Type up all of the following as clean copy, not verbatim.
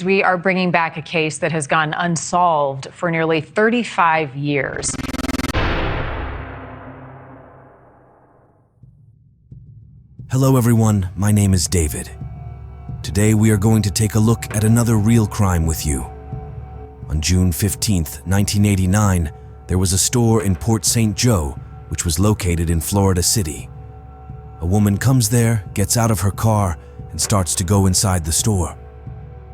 We are bringing back a case that has gone unsolved for nearly 35 years. Hello everyone, my name is David. Today we are going to take a look at another real crime with you. On June 15th, 1989, there was a store in Port St. Joe, which was located in Florida City. A woman comes there, gets out of her car, and starts to go inside the store.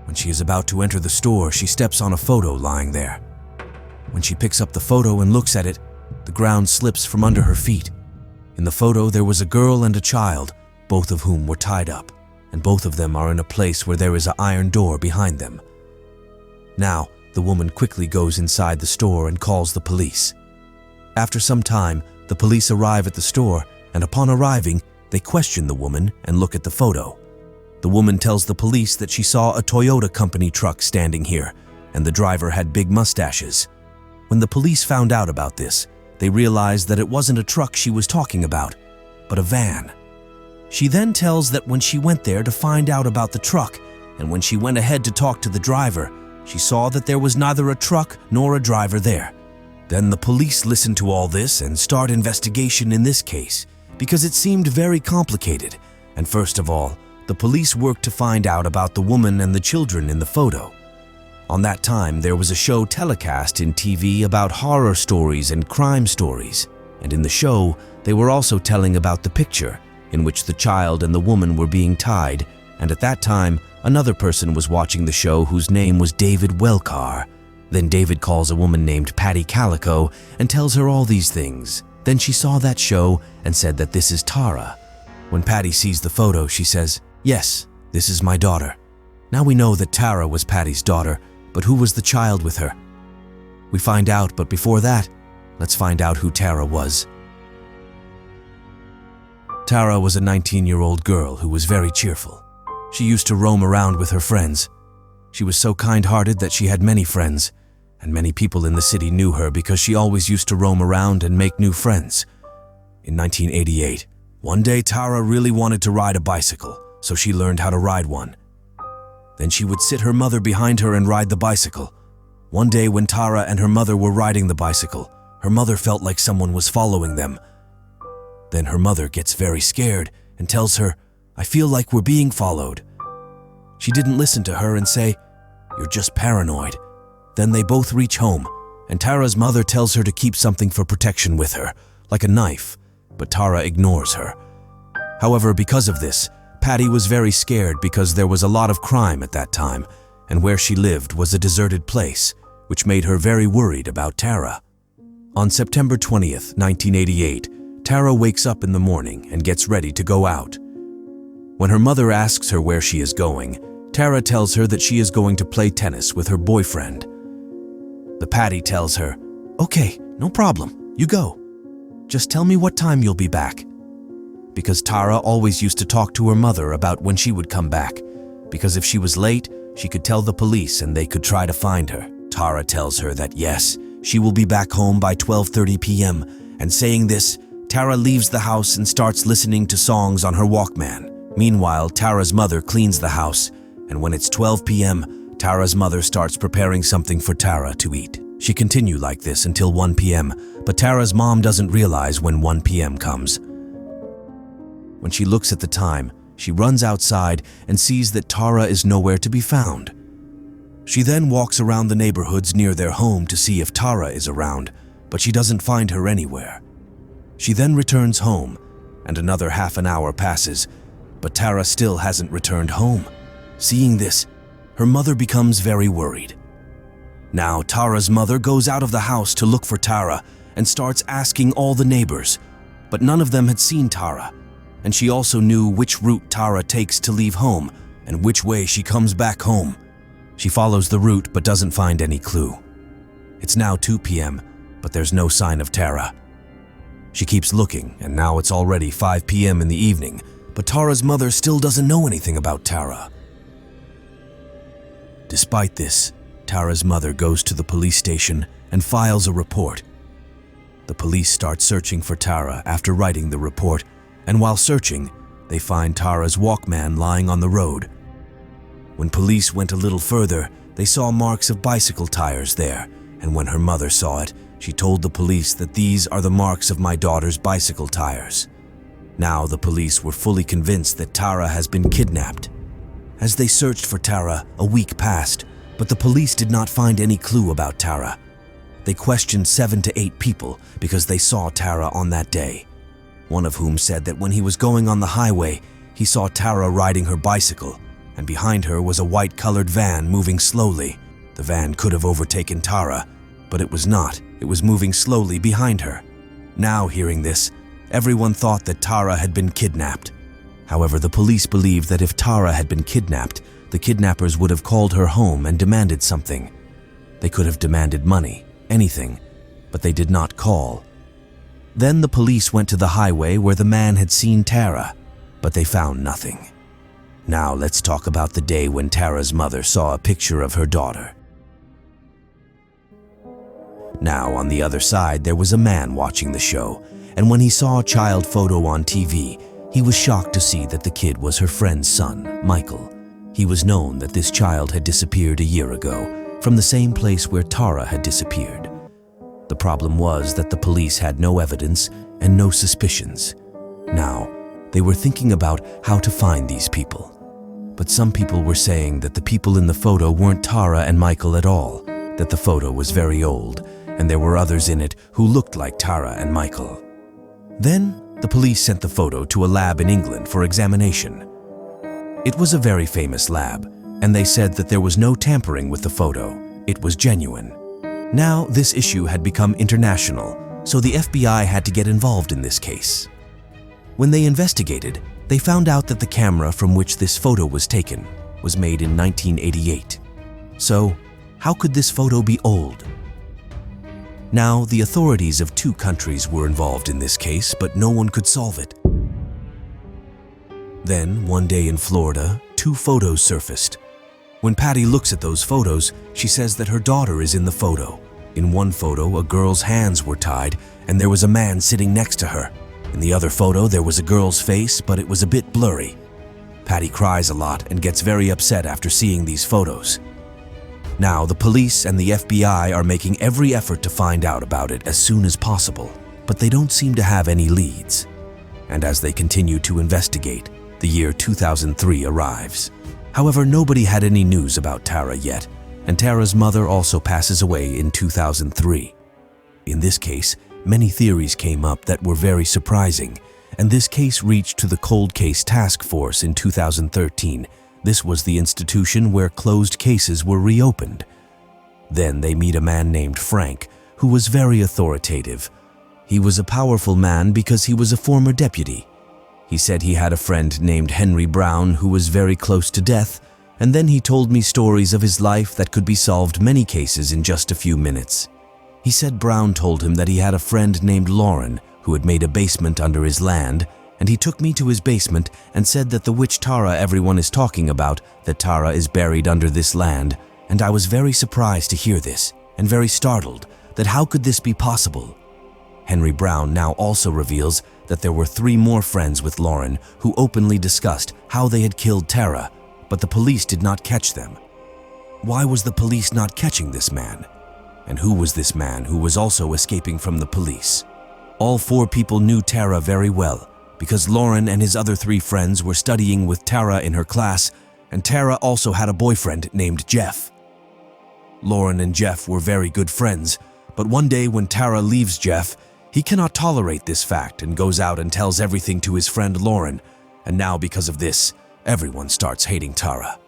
When she is about to enter the store, she steps on a photo lying there. When she picks up the photo and looks at it, the ground slips from under her feet. In the photo, there was a girl and a child, both of whom were tied up, and both of them are in a place where there is an iron door behind them. Now, the woman quickly goes inside the store and calls the police. After some time, the police arrive at the store, and upon arriving, they question the woman and look at the photo. The woman tells the police that she saw a Toyota company truck standing here, and the driver had big mustaches. When the police found out about this, they realized that it wasn't a truck she was talking about, but a van. She then tells that when she went there to find out about the truck, and when she went ahead to talk to the driver, she saw that there was neither a truck nor a driver there. Then the police listen to all this and start investigation in this case, because it seemed very complicated, and first of all, the police worked to find out about the woman and the children in the photo. On that time, there was a show telecast in TV about horror stories and crime stories, and in the show, they were also telling about the picture in which the child and the woman were being tied, and at that time, another person was watching the show whose name was David Welcar. Then David calls a woman named Tara Calico and tells her all these things. Then she saw that show and said that this is Tara. When Patty sees the photo, she says, "Yes, this is my daughter." Now we know that Tara was Patty's daughter, but who was the child with her? We find out, but before that, let's find out who Tara was. Tara was a 19-year-old girl who was very cheerful. She used to roam around with her friends. She was so kind-hearted that she had many friends, and many people in the city knew her because she always used to roam around and make new friends. In 1988, one day Tara really wanted to ride a bicycle, so she learned how to ride one. Then she would sit her mother behind her and ride the bicycle. One day when Tara and her mother were riding the bicycle, her mother felt like someone was following them. Then her mother gets very scared and tells her, "I feel like we're being followed." She didn't listen to her and say, "You're just paranoid." Then they both reach home, and Tara's mother tells her to keep something for protection with her, like a knife, but Tara ignores her. However, because of this, Patty was very scared because there was a lot of crime at that time, and where she lived was a deserted place, which made her very worried about Tara. On September 20th, 1988, Tara wakes up in the morning and gets ready to go out. When her mother asks her where she is going, Tara tells her that she is going to play tennis with her boyfriend. The Patty tells her, "Okay, no problem, you go. Just tell me what time you'll be back." Because Tara always used to talk to her mother about when she would come back, because if she was late, she could tell the police and they could try to find her. Tara tells her that yes, she will be back home by 12:30 p.m., and saying this, Tara leaves the house and starts listening to songs on her Walkman. Meanwhile, Tara's mother cleans the house, and when it's 12 p.m., Tara's mother starts preparing something for Tara to eat. She continues like this until 1 p.m., but Tara's mom doesn't realize when 1 p.m. comes. When she looks at the time, she runs outside and sees that Tara is nowhere to be found. She then walks around the neighborhoods near their home to see if Tara is around, but she doesn't find her anywhere. She then returns home, and another half an hour passes, but Tara still hasn't returned home. Seeing this, her mother becomes very worried. Now, Tara's mother goes out of the house to look for Tara and starts asking all the neighbors, but none of them had seen Tara, and she also knew which route Tara takes to leave home and which way she comes back home. She follows the route but doesn't find any clue. It's now 2 p.m., but there's no sign of Tara. She keeps looking, and now it's already 5 p.m. in the evening, but Tara's mother still doesn't know anything about Tara. Despite this, Tara's mother goes to the police station and files a report. The police start searching for Tara after writing the report, and while searching, they find Tara's Walkman lying on the road. When police went a little further, they saw marks of bicycle tires there, and when her mother saw it, she told the police that these are the marks of my daughter's bicycle tires. Now the police were fully convinced that Tara has been kidnapped. As they searched for Tara, a week passed, but the police did not find any clue about Tara. They questioned 7 to 8 people because they saw Tara on that day. One of whom said that when he was going on the highway, he saw Tara riding her bicycle, and behind her was a white-colored van moving slowly. The van could have overtaken Tara, but it was not. It was moving slowly behind her. Now, hearing this, everyone thought that Tara had been kidnapped. However, the police believed that if Tara had been kidnapped, the kidnappers would have called her home and demanded something. They could have demanded money, anything, but they did not call. Then the police went to the highway where the man had seen Tara, but they found nothing. Now let's talk about the day when Tara's mother saw a picture of her daughter. Now on the other side there was a man watching the show, and when he saw a child photo on TV, he was shocked to see that the kid was her friend's son, Michael. He was known that this child had disappeared a year ago, from the same place where Tara had disappeared. The problem was that the police had no evidence and no suspicions. Now, they were thinking about how to find these people. But some people were saying that the people in the photo weren't Tara and Michael at all, that the photo was very old, and there were others in it who looked like Tara and Michael. Then, the police sent the photo to a lab in England for examination. It was a very famous lab, and they said that there was no tampering with the photo. It was genuine. Now, this issue had become international, so the FBI had to get involved in this case. When they investigated, they found out that the camera from which this photo was taken was made in 1988. So, how could this photo be old? Now, the authorities of 2 countries were involved in this case, but no one could solve it. Then, one day in Florida, 2 photos surfaced. When Patty looks at those photos, she says that her daughter is in the photo. In one photo, a girl's hands were tied, and there was a man sitting next to her. In the other photo, there was a girl's face, but it was a bit blurry. Patty cries a lot and gets very upset after seeing these photos. Now, the police and the FBI are making every effort to find out about it as soon as possible, but they don't seem to have any leads. And as they continue to investigate, the year 2003 arrives. However, nobody had any news about Tara yet, and Tara's mother also passes away in 2003. In this case, many theories came up that were very surprising, and this case reached to the Cold Case Task Force in 2013. This was the institution where closed cases were reopened. Then they meet a man named Frank, who was very authoritative. He was a powerful man because he was a former deputy. He said he had a friend named Henry Brown who was very close to death, and then he told me stories of his life that could be solved many cases in just a few minutes. He said Brown told him that he had a friend named Lauren who had made a basement under his land, and he took me to his basement and said that the witch Tara everyone is talking about, that Tara is buried under this land, and I was very surprised to hear this, and very startled, that how could this be possible? Henry Brown now also reveals that there were 3 more friends with Lauren who openly discussed how they had killed Tara, but the police did not catch them. Why was the police not catching this man? And who was this man who was also escaping from the police? All 4 people knew Tara very well, because Lauren and his other 3 friends were studying with Tara in her class, and Tara also had a boyfriend named Jeff. Lauren and Jeff were very good friends, but one day when Tara leaves Jeff, he cannot tolerate this fact and goes out and tells everything to his friend Lauren, and now because of this, everyone starts hating Tara.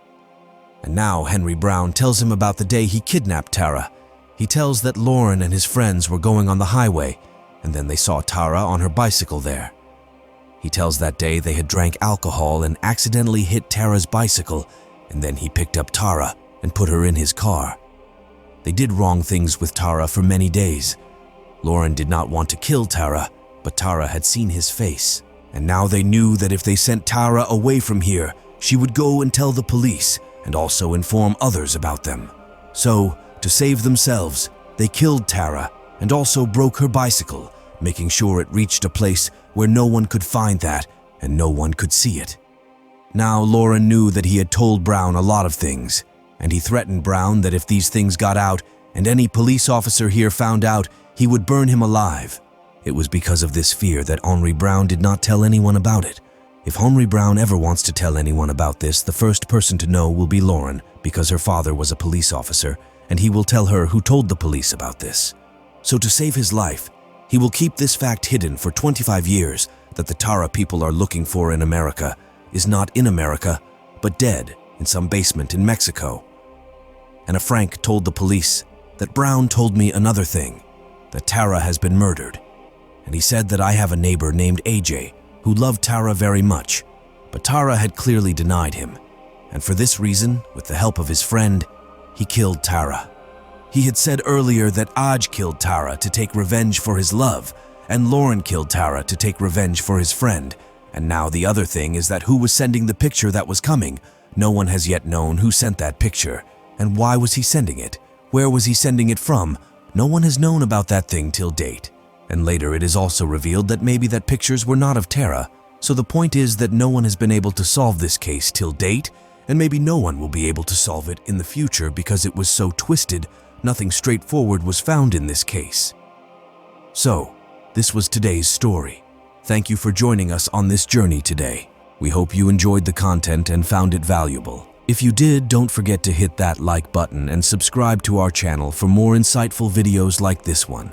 And now Henry Brown tells him about the day he kidnapped Tara. He tells that Lauren and his friends were going on the highway, and then they saw Tara on her bicycle there. He tells that day they had drank alcohol and accidentally hit Tara's bicycle, and then he picked up Tara and put her in his car. They did wrong things with Tara for many days. Lauren did not want to kill Tara, but Tara had seen his face, and now they knew that if they sent Tara away from here, she would go and tell the police and also inform others about them. So, to save themselves, they killed Tara and also broke her bicycle, making sure it reached a place where no one could find that and no one could see it. Now Lauren knew that he had told Brown a lot of things, and he threatened Brown that if these things got out and any police officer here found out, he would burn him alive. It was because of this fear that Henri Brown did not tell anyone about it. If Henri Brown ever wants to tell anyone about this, the first person to know will be Lauren, because her father was a police officer, and he will tell her who told the police about this. So to save his life, he will keep this fact hidden for 25 years that the Tara people are looking for in America is not in America, but dead in some basement in Mexico. And Frank told the police that Brown told me another thing, that Tara has been murdered. And he said that I have a neighbor named AJ who loved Tara very much, but Tara had clearly denied him. And for this reason, with the help of his friend, he killed Tara. He had said earlier that Aj killed Tara to take revenge for his love, and Lauren killed Tara to take revenge for his friend. And now the other thing is that who was sending the picture that was coming? No one has yet known who sent that picture. And why was he sending it? Where was he sending it from? No one has known about that thing till date. And later it is also revealed that maybe that pictures were not of Tara. So the point is that no one has been able to solve this case till date, and maybe no one will be able to solve it in the future because it was so twisted, nothing straightforward was found in this case. So, this was today's story. Thank you for joining us on this journey today. We hope you enjoyed the content and found it valuable. If you did, don't forget to hit that like button and subscribe to our channel for more insightful videos like this one.